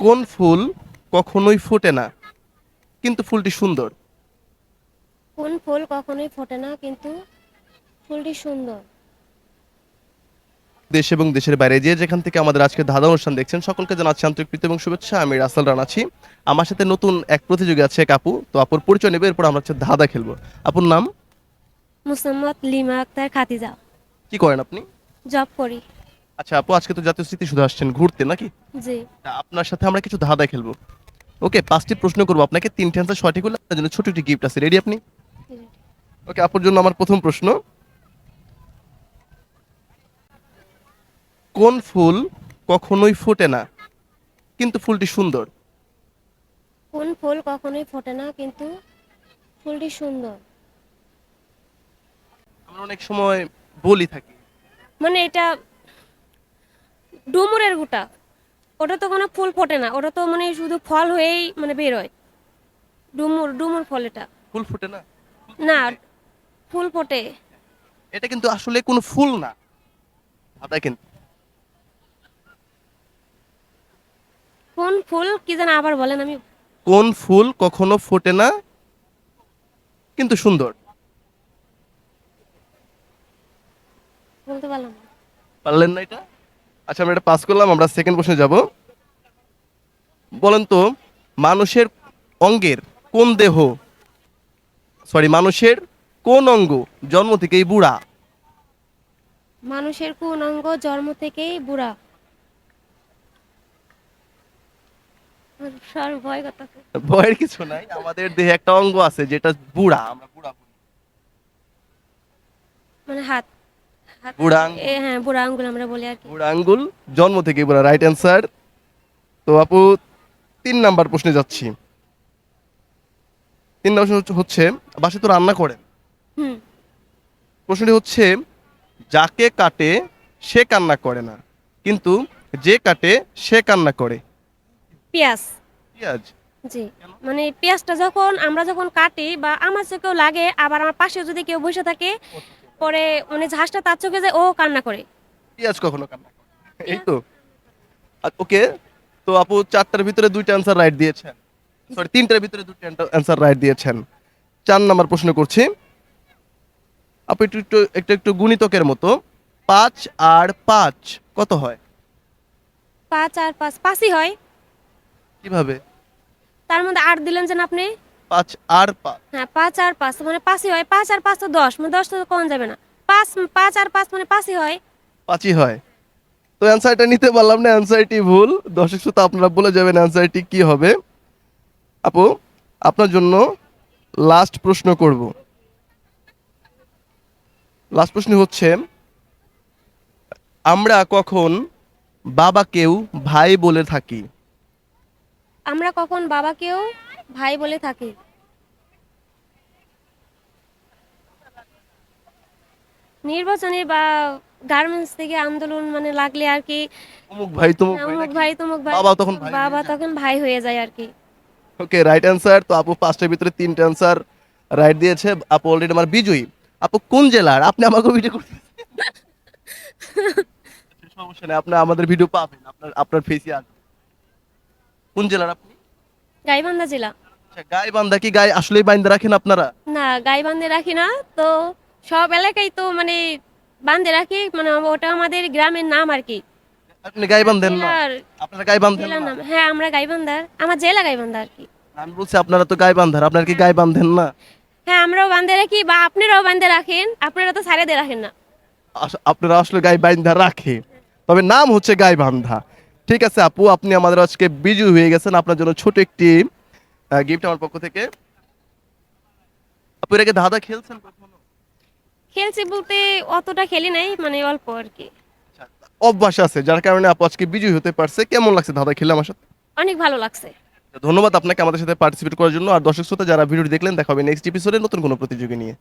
কোন ফুল কখনোই ফোটে না কিন্তু ফুলটি সুন্দর? কোন ফুল কখনোই ফোটে না কিন্তু ফুলটি সুন্দর? দেশ এবং দেশের বাইরে যে যেখান থেকে আমাদের আজকে ধাঁধা অনুষ্ঠান দেখছেন সকলকে জানাচ্ছি আন্তরিক প্রীতি এবং শুভেচ্ছা। আমি রাসেল রান আছি। আমার সাথে নতুন এক প্রতিযোগী আছে এক আপু। তো আপুর পরিচয় নেবে, এরপর আমরা হচ্ছে ধাঁধা খেলবো। আপুর নাম? মুসাম্মদ লিমা আক্তার খাদিজা। কি করেন আপনি? জব করি। আচ্ছা আপু, আজকে তো জাতীয় স্মৃতি শুধু আসছেন ঘুরতে নাকি? জি। তা আপনার সাথে আমরা কিছু ধাঁধা খেলবো। ওকে, 5টি প্রশ্ন করবো আপনাকে, 3টে অ্যান্সার সঠিক হলে আপনার জন্য ছোট একটি গিফট আছে। রেডি আপনি? ওকে, আপুর জন্য আমার প্রথম প্রশ্ন, কোন ফুল কখনোই ফোটে না কিন্তু ফুলটি সুন্দর? কোন ফুল কখনোই ফোটে না কিন্তু ফুলটি সুন্দর? আমরা অনেক সময় বলি থাকি। মানে এটা ডুমুরের গুটা। ওটা তো কোনো ফুল ফোটে না, ওটা তো মানে শুধু ফল হয়েই মানে বের হয়। ডুমুর ডুমুর ফল এটা। ফুল ফোটে না? না, ফুল ফোটে। এটা কিন্তু আসলে কোনো ফুল না, ধাঁধা কিন্তু। কোন ফুল কি যেন আবার বলেন, আমি কোন ফুল কখনো ফোটে না কিন্তু সুন্দর? বলতে পারলাম না। পারলেন না এটা? আচ্ছা, আমরা এটা পাস করলাম, আমরা সেকেন্ড প্রশ্নে যাব। বলেন তো, মানুষের অঙ্গের কোন দেহ, সরি, মানুষের কোন অঙ্গ জন্ম থেকেই বুড়া? মানুষের কোন অঙ্গ জন্ম থেকেই বুড়া? সর ভয় করতেছে। ভয়ের কিছু নাই, আমাদের দেহে একটা অঙ্গ আছে যেটা বুড়া, আমরা বুড়া বলি। মানে হাত। হাত। বুড়া আঙ্গুল। হ্যাঁ, বুড়া আঙ্গুল আমরা বলি আর কি। বুড়া আঙ্গুল জন্ম থেকেই বুড়া, রাইট অ্যান্সার। তো আপু, 3 নাম্বার প্রশ্নে যাচ্ছি। 3 নাম্বার হচ্ছে, বাসে তো রান্না করেন। হুম। প্রশ্নটি হচ্ছে, যাকে কাটে সে কান্না করে না কিন্তু যে কাটে সে কান্না করে। পেঁয়াজ। পেঁয়াজ? জি। মানে পেঁয়াজটা যখন আমরা যখন কাটি বা আমার চোখেও লাগে, আবার আমার পাশে যদি কেউ বসে থাকে, পরে মানে ঝাঁসটা তার চোখে যায়, ও কান্না করে। পেঁয়াজ কখনো কান্না করে না। এই তো। ওকে, তো আপু 4টার ভিতরে 2টা অ্যান্সার রাইট দিয়েছেন, সরি 3টার ভিতরে 2টা অ্যান্সার রাইট দিয়েছেন। 4 নাম্বার প্রশ্ন করছি। আপু একটু একটু একটু একটু গুণিতকের মতো, 5 আর 5 কত হয়? 5 আর 5 5ই হয়। কিভাবে? তার মধ্যে 8 দিলেন যেন আপনি। 5 আর 5। হ্যাঁ, 5 আর 5 মানে 5ই হয়। 5 আর 5 তো 10, মানে 10 তো কম যাবে না। 5 আর 5 মানে 5ই হয়। 5ই হয়। তো অ্যান্সারটা নিতে পারলাম না, অ্যান্সারটি ভুল। দর্শক শ্রোতা, আপনারা বলে যাবেন অ্যান্সারটি কি হবে। আপু, আপনার জন্য লাস্ট প্রশ্ন করব। লাস্ট প্রশ্ন হচ্ছে, আমরা কখন বাবাকেও ভাই বলে থাকি? আমরা কখন বাবাকেও ভাই বলে থাকি? নির্বাচনে বা গার্মেন্টস থেকে আন্দোলন মানে লাগলে আর কি। অমুক ভাই তমুক হ্যাঁ, ভাই অমুক নাকি? ভাই তমুক ভাই। বাবা তখন ভাই হয়ে বাবা যায়। তখন ভাই হয়ে যায় আর কি। ওকে, রাইট অ্যান্সার। তো আপু 5টার ভিতরে 3টে অ্যান্সার রাইট দিয়েছে। আপু অলরেডি আমার বিজয়ী। আপু কোন জেলার? আপনি আমাকে ভিডিও করতে সমস্যা নেই, আপনি আমাদের ভিডিও পাবেন, আপনার আপনার ফেসই আসবে। কোন জেলার আপনি? গাইবান্ধা জেলা। আচ্ছা, গাইবান্ধা কি গায়ে আসলেই বাইন্দা রাখেন আপনারা? না, গাইবান্ধে রাখি না তো। সব এলাকায় তো মানে বান্ধে রাখি, মানে ওটা আমাদের গ্রামের নাম আর কি। আপনি গাইবান্ধেন না? জেলার আপনারা গাইবান্ধেন জেলার না? নাম, হ্যাঁ আমরা গাইবান্ধার, আমার জেলা গাইবান্ধা আর কি। আমি বলছি আপনারা তো গাইবান্ধার, আপনারা কি গাইবান্ধেন না? হ্যাঁ, আমরাও বান্ধে রাখি বা আপনারাও বান্ধে রাখেন, আপনারা তো ছাড়ে দিয়ে রাখেন না। আপনারা আসলে গাই বাইন্ধা রাখে, তবে নাম হচ্ছে গাইবান্ধা। ঠিক আছে আপু, আপনি আমাদের আজকে বিজয়ী হয়ে গেছেন। আপনার জন্য ছোট একটি গিফট আমার পক্ষ থেকে। আপু এর আগে ধাঁধা খেলছেন কখনো? খেলছি বলতে অতটা খেলি নাই, মানে অল্প আর কি। আচ্ছা, অভ্যাস আছে যার কারণে আপু আজকে বিজয়ী হতে পারছে। কেমন লাগছে ধাঁধা খেলে আমার সাথে? অনেক ভালো লাগছে। ধন্যবাদ আপনাকে আমাদের সাথে পার্টিসিপেট করার জন্য। আর দর্শক শ্রোতা যারা ভিডিওটি দেখলেন, দেখা হবে নেক্সট এপিসোডে নতুন কোনো প্রতিযোগী নিয়ে।